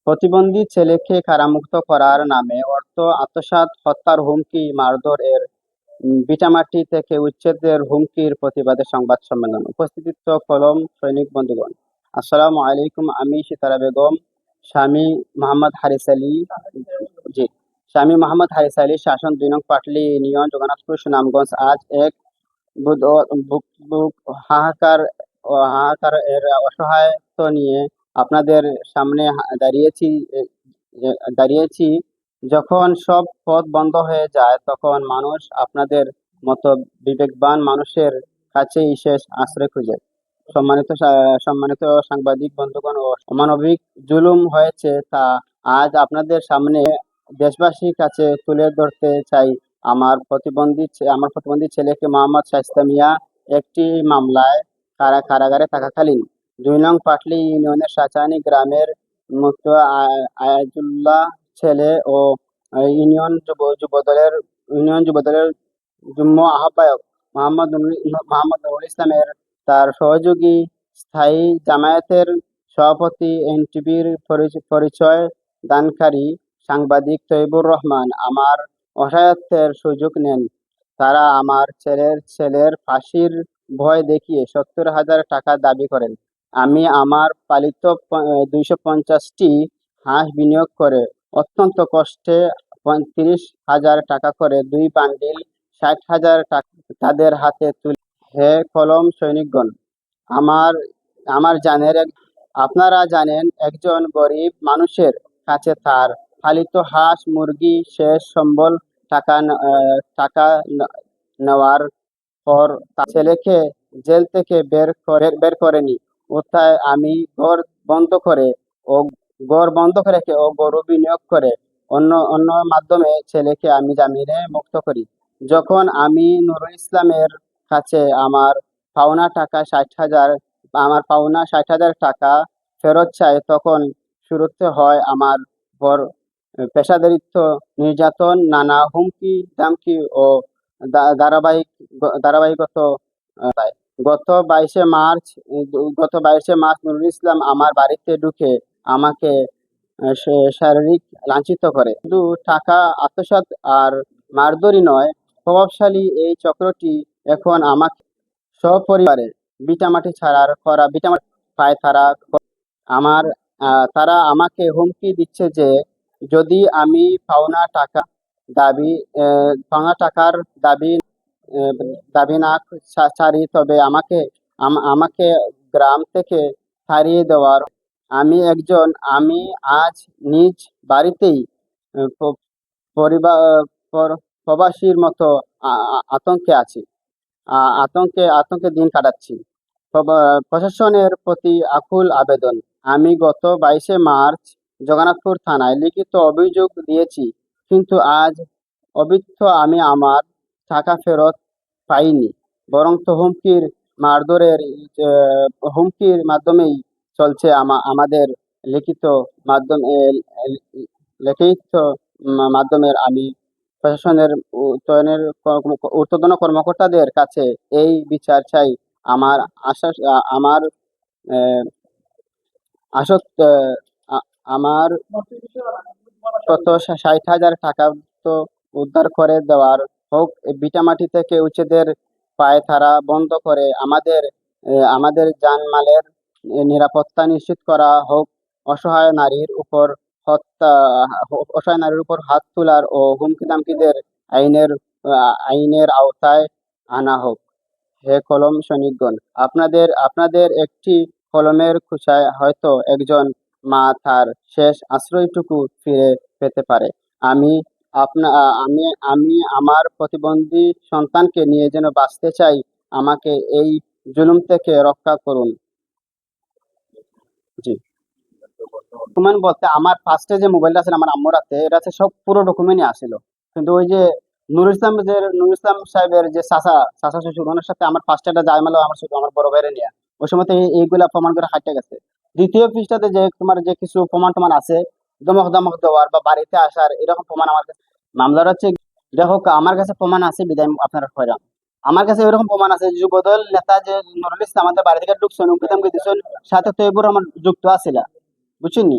প্রতিবন্ধী ছেলেকে কারামুক্ত করার নামে অর্থ আত্মসাৎ, হত্যার হুমকি, মারধর এর ভিটামাটি থেকে উচ্ছেদের হুমকির প্রতিবাদে সংবাদ সম্মেলন। উপস্থিত কলম সৈনিক বন্ধুগণ, আসসালামু আলাইকুম। আমি সিতারা বেগম, স্বামী মোহাম্মদ হারিস আলী। জি, স্বামী মোহাম্মদ হারিস আলী, শাসন ২ নং পাটলি ইউনিয়ন, জগন্নাথপুর, সুনামগঞ্জ। আজ এক বুক বুক হাহাকার হাহাকার এর অসহায়ত্ব নিয়ে আপনাদের সামনে দাঁড়িয়েছি। যখন সব পথ বন্ধ হয়ে যায়, তখন মানুষ আপনাদের মতো বিবেকবান মানুষের কাছেই শেষ আশ্রয় খুঁজে। সম্মানিত সাংবাদিক বন্ধুগণ, ও অমানবিক জুলুম হয়েছে তা আজ আপনাদের সামনে দেশবাসীর কাছে তুলে ধরতে চাই। আমার প্রতিবন্ধী ছেলেকে মোহাম্মদ শায়েস্তা মিয়া একটি মামলায় কারাগারে থাকাকালীন ২ নং পাটলি ইউনিয়নের সাচানি গ্রামের মুক্ত আয়াজুল্লাহ ছেলে ও ইউনিয়ন যুবদলের যুগ্ম আহ্বায়ক মোহাম্মদ নুরুল ইসলামের তার সহযোগী, স্থায়ী জামায়াতের সভাপতি, এনটিভির পরিচয় দানকারী সাংবাদিক তৈবুর রহমান আমার অসহায়ত্বের সুযোগ নেন। তারা আমার ছেলের ফাঁসির ভয় দেখিয়ে ৭০,০০০ টাকা দাবি করেন। আমি আমার পালিত ২৫০টি হাঁস বিনিয়োগ করে অত্যন্ত কষ্টে ৩৫,০০০ টাকা করে ২ বান্ডিল ৬০,০০০ টাকা তাদের হাতে তুলে। হে কলম সৈনিকগণ, আমার আমার আপনারা জানেন, একজন গরিব মানুষের কাছে তার পালিত হাঁস মুরগি শেষ সম্বল টাকা নেওয়ার পর তার ছেলেকে জেল থেকে বের করেনি। অর্থাৎ আমি ঘর বন্ধ করে রেখে ও গরু বিনিয়োগ করে অন্য অন্য মাধ্যমে ছেলেকে আমি জামিনে মুক্ত করি। যখন আমি নুরুল ইসলামের কাছে পাওনা ৬০,০০০ টাকা ফেরত চাই, তখন শুরুতে হয় আমার বর পেশাদারিত্ব, নির্যাতন, নানা হুমকি দামকি ও ধারাবাহিকত। গত ২২শে মার্চ নুরুল ইসলাম আমার বাড়িতে ঢুকে আমাকে শারীরিক লাঞ্ছিত করে। শুধু টাকা আত্মসাৎ আর মারধরই নয়, প্রভাবশালী এই চক্রটি এখন আমাকে সপরিবারে ভিটামাটি পায়। তারা আমাকে হুমকি দিচ্ছে যে যদি আমি পাওনা টাকার দাবি না ছাড়ি, তবে আমাকে গ্রাম থেকে তাড়িয়ে দেওয়ার। আমি আজ নিজ বাড়িতেই প্রবাসীর মতো আতঙ্কে আছি। আতঙ্কে দিন কাটাচ্ছি। প্রশাসনের প্রতি আকুল আবেদন। আমি গত ২২শে মার্চ জগন্নাথপুর থানায় লিখিত অভিযোগ দিয়েছি, কিন্তু আজ অবধি আমি আমার টাকা ফেরত পাইনি, বরঞ্চ হুমকির মাধ্যমেই চলছে আমাদের লিখিত লিখিত মাধ্যমের। আমি প্রশাসনের ঊর্ধ্বতন কর্মকর্তাদের কাছে এই বিচার চাই। আমার আমার আমার কত ৬০,০০০ টাকা তো উদ্ধার করে দেওয়ার হোক, ভিটামাটি থেকে উচ্ছেদের পায়তারা বন্ধ করে আমাদের জানমালের নিরাপত্তা নিশ্চিত করা হোক। অসহায় নারীর উপর হাত তোলার ও হুমকি-দামকিদের আইনের আওতায় আনা হোক। হে কলম সৈনিকগণ, আপনাদের একটি কলমের খোঁচায় হয়তো একজন মা তার শেষ আশ্রয়টুকু ফিরে পেতে পারে। আমি আমার প্রতিবন্ধী সন্তানকে নিয়ে যেন বাঁচতে চাই। আমাকে এই জুলুম থেকে রক্ষা করুন। জি, ডকুমেন্ট বলতে আমার ফার্স্টে যে মোবাইলটা আছে আমার আম্মুর হাতে, এটা আছে সব পুরো ডকুমেন্টই আসিল। কিন্তু ওই যে নুরুল ইসলাম সাহেবের যে চাচা শ্বশুর, ওনার সাথে আমার ফার্স্টে একটা জায়মালো আমার বড় ভাইরে নিয়ে ওই সময় তো এইগুলা প্রমাণ করে হাঁটতে গেছে। দ্বিতীয় পৃষ্ঠাতে যে তোমার যে কিছু প্রমাণ টমান আছে, দমক দেওয়ার বা বাড়িতে আসার, এরকম প্রমাণ আমার কাছে। মামলার হচ্ছে, দেখো আমার কাছে প্রমাণ আছে বিদায় আপনারা হয়রান। আমার কাছে এরকম প্রমাণ আছে, যুবদল নেতা যে নুরুল ইসলাম আমাদের বাড়ি থেকে ঢুকছেন, উমকি দামকি দিচ্ছেন, সাথে তো এবার আমার যুক্ত আছিল, বুঝছেন নি?